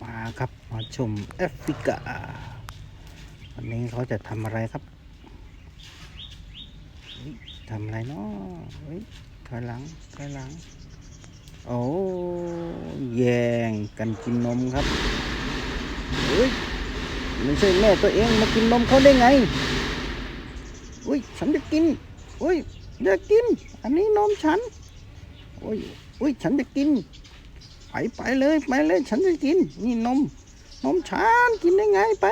มาครับมาชมแอฟริกาวันนี้เขาจะทำอะไรครับทำอะไรเนาะถอยหลังโอ้แย่งกันกินนมครับไม่ใช่แม่ตัวเองมากินนมเขาได้ไงฉันจะกินอยากกินอันนี้นมฉันฉันจะกินไปเลยฉันจะกินนี่นมฉันกินได้ไงไป